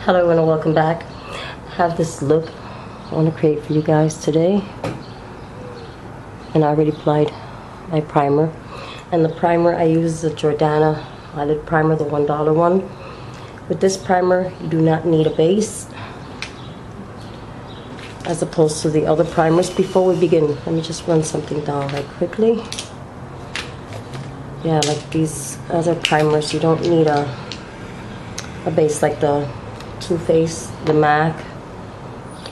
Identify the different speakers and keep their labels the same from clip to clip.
Speaker 1: Hello and welcome back. I have this look I want to create for you guys today, and I already applied my primer, and the primer I use is a Jordana eyelid primer, the $1 one. With this primer you do not need a base as opposed to the other primers. Before we begin, let me just run something down right quickly. Yeah, like these other primers, you don't need a base like the Too Faced, the MAC,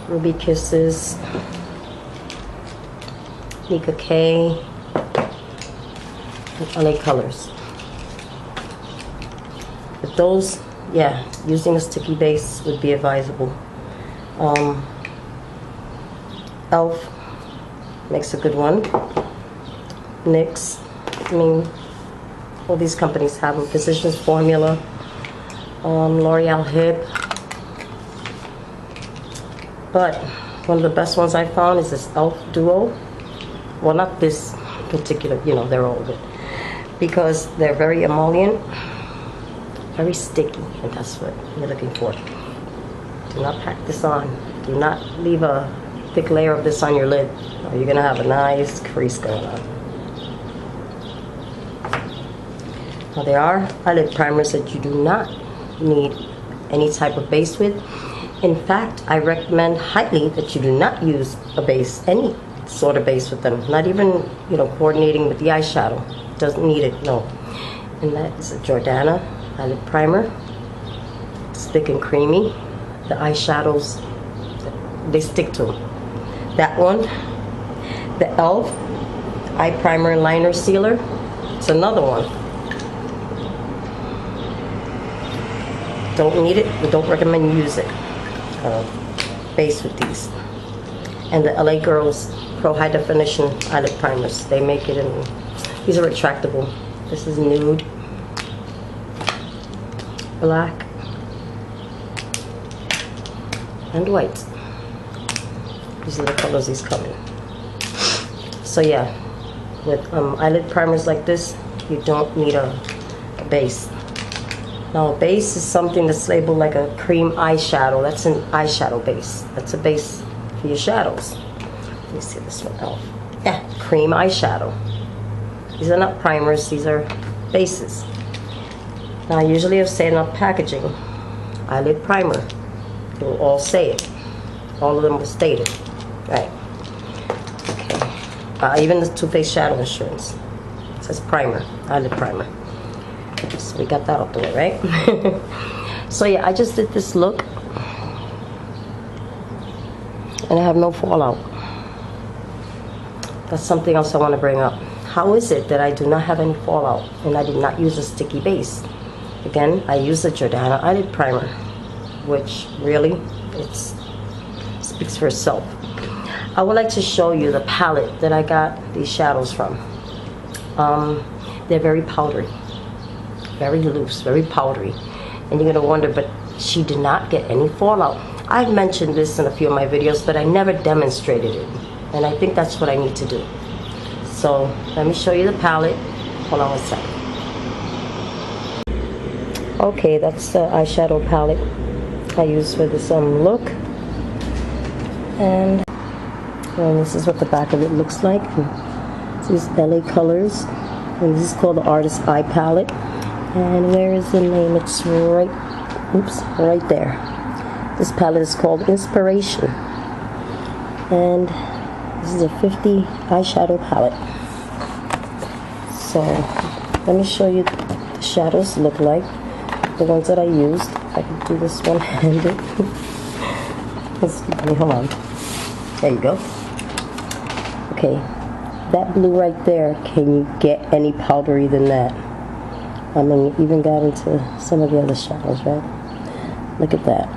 Speaker 1: Ruby Kisses, Nika K, and LA Colors. With those, yeah, using a sticky base would be advisable. Elf makes a good one. NYX, I mean, all these companies have them. Physicians Formula, L'Oreal Hip. But one of the best ones I found is this Elf Duo. Well, not this particular, you know, they're all good, because they're very emollient, very sticky, and that's what you're looking for. Do not pack this on. Do not leave a thick layer of this on your lid, or you're gonna have a nice crease going on. Now there are eyelid primers that you do not need any type of base with. In fact, I recommend highly that you do not use a base, any sort of base with them. Not even, you know, coordinating with the eyeshadow. Doesn't need it, no. And that is a Jordana eyelid primer. It's thick and creamy. The eyeshadows, they stick to them. That one, the Elf Eye Primer and Liner Sealer, it's another one. Don't need it, but don't recommend you use it. Base with these. And the LA Girls Pro High Definition Eyelid Primers. They make it in, these are retractable. This is nude, black, and white. These are the colors these come in. So yeah, with eyelid primers like this, you don't need a base. Now a base is something that's labeled like a cream eyeshadow. That's an eyeshadow base. That's a base for your shadows. Let me see this one out. Yeah, cream eyeshadow. These are not primers, these are bases. Now I usually have said on packaging, eyelid primer. It will all say it. All of them will state it. Right. Okay. Even the Too Faced Shadow Insurance. It says primer, eyelid primer. So we got that out the way, right? So yeah, I just did this look, and I have no fallout. That's something else I want to bring up. How is it that I do not have any fallout and I did not use a sticky base? Again, I used a Jordana eyelid primer, which really, it speaks for itself. I would like to show you the palette that I got these shadows from. They're very powdery. Very loose, very powdery, and you're gonna wonder, but she did not get any fallout. I've mentioned this in a few of my videos, but I never demonstrated it, and I think that's what I need to do. So let me show you the palette. Hold on a second. Okay, that's the eyeshadow palette I use for this look, and this is what the back of it looks like. These LA Colors, and this is called the Artist Eye Palette. And where is the name? It's right, oops, right there. This palette is called Inspiration. And this is a 50 eyeshadow palette. So, let me show you what the shadows look like. The ones that I used. I can do this one-handed. Excuse me, hold on. There you go. Okay, that blue right there, can you get any powdery than that? I mean, even got into some of the other shadows, right? Look at that.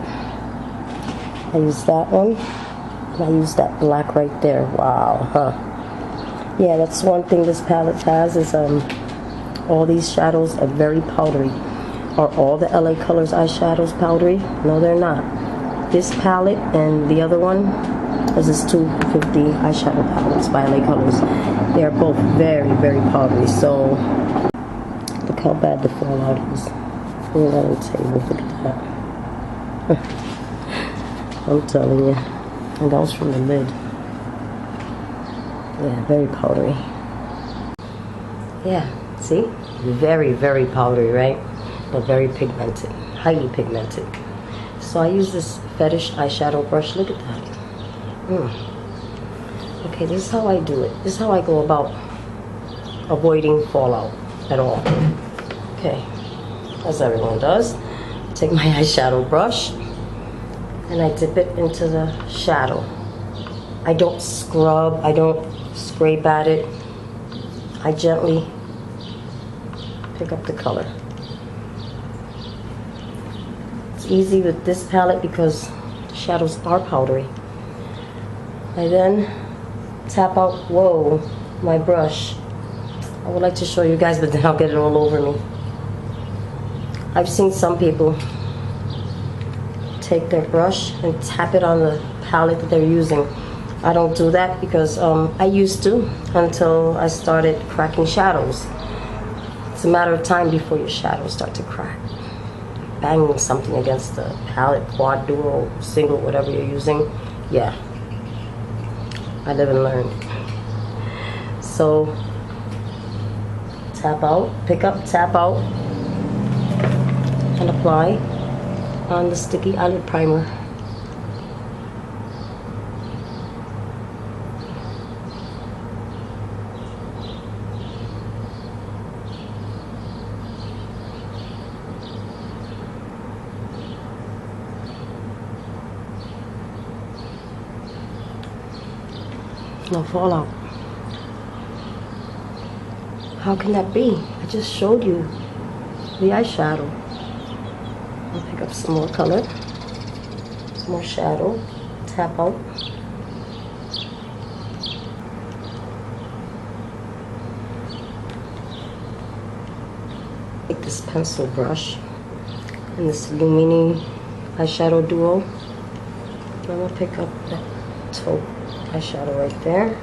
Speaker 1: I used that one, and I used that black right there. Wow, huh? Yeah, that's one thing this palette has, is all these shadows are very powdery. Are all the LA Colors eyeshadows powdery? No, they're not. This palette and the other one, this is 250 eyeshadow palettes by LA Colors. They are both very, very powdery. So look how bad the fallout is. Look at that. I'm telling you. And that was from the lid. Yeah, very powdery. Yeah, see? Very, very powdery, right? But very pigmented. Highly pigmented. So I use this Fetish eyeshadow brush. Look at that. Okay, this is how I do it. This is how I go about avoiding fallout at all. Okay, as everyone does. Take my eyeshadow brush and I dip it into the shadow. I don't scrub, I don't scrape at it. I gently pick up the color. It's easy with this palette because the shadows are powdery. I then tap out, whoa, my brush. I would like to show you guys, but then I'll get it all over me. I've seen some people take their brush and tap it on the palette that they're using. I don't do that because I used to until I started cracking shadows. It's a matter of time before your shadows start to crack. Banging something against the palette, quad, duo, single, whatever you're using. Yeah, I live and learn. So tap out, pick up, tap out, and apply on the sticky eyelid primer. No fallout. How can that be? I just showed you the eyeshadow. I'll pick up some more color, some more shadow, tap out. Take this pencil brush and this Lumini eyeshadow duo. I'm gonna pick up that taupe eyeshadow right there.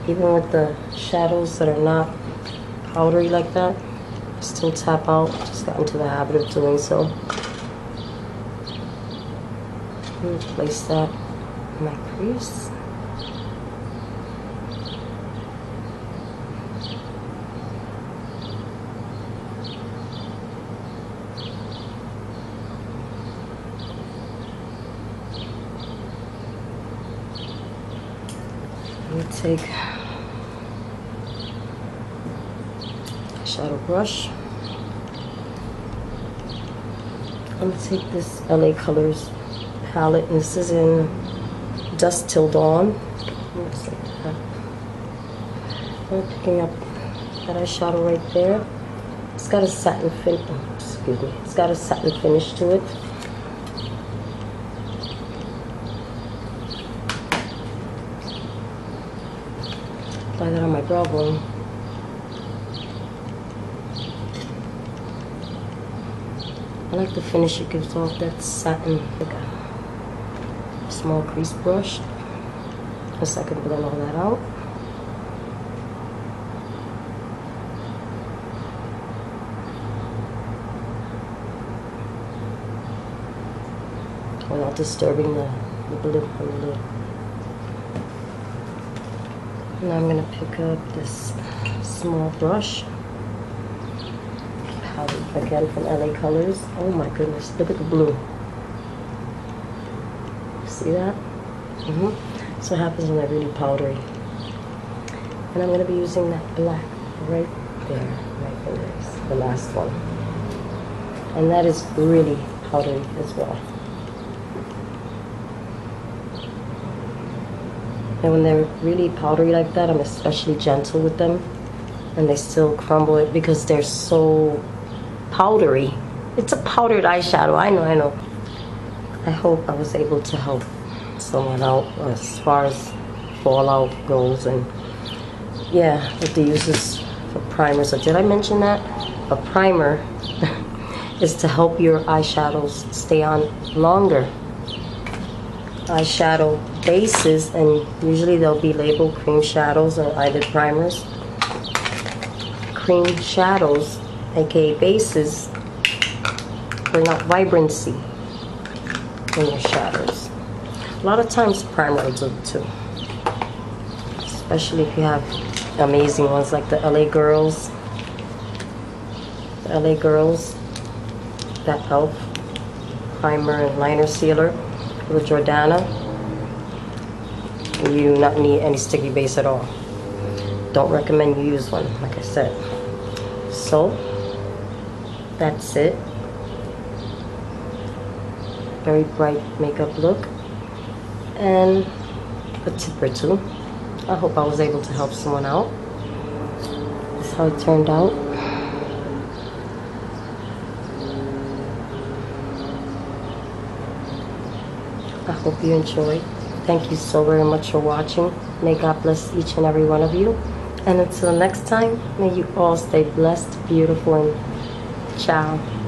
Speaker 1: Even with the shadows that are not powdery like that, I still tap out. Just got into the habit of doing so. Place that in my crease. Take shadow brush. I'm gonna take this LA Colors palette, and this is in Dusk Till Dawn. Looks like that. I'm picking up that eyeshadow right there. It's got a satin excuse me. It's got a satin finish to it. Apply that on my brow bone. I like the finish it gives off, that satin. Like a small crease brush. Just so I can blend all that out. Without disturbing the lid on the lid. Now I'm going to pick up this small brush, palette again from LA Colors. Oh my goodness, look at the blue. See that? That's what happens when they're really powdery. And I'm going to be using that black right there, right there, the last one. And that is really powdery as well. And when they're really powdery like that, I'm especially gentle with them. And they still crumble it because they're so powdery. It's a powdered eyeshadow, I know. I hope I was able to help someone out as far as fallout goes. And yeah, with the uses for primers. So did I mention that? A primer is to help your eyeshadows stay on longer. Eyeshadow bases, and usually they'll be labeled cream shadows or eyelid primers. Cream shadows, aka bases, bring out vibrancy in your shadows. A lot of times primer will do too, especially if you have amazing ones like the LA Girls. The LA Girls, that e.l.f. primer and liner sealer with Jordana. You do not need any sticky base at all. Don't recommend you use one, like I said. So that's it. Very bright makeup look and a tip or two. I hope I was able to help someone out. This is how it turned out. I hope you enjoyed. Thank you so very much for watching. May God bless each and every one of you. And until next time, may you all stay blessed, beautiful, and ciao.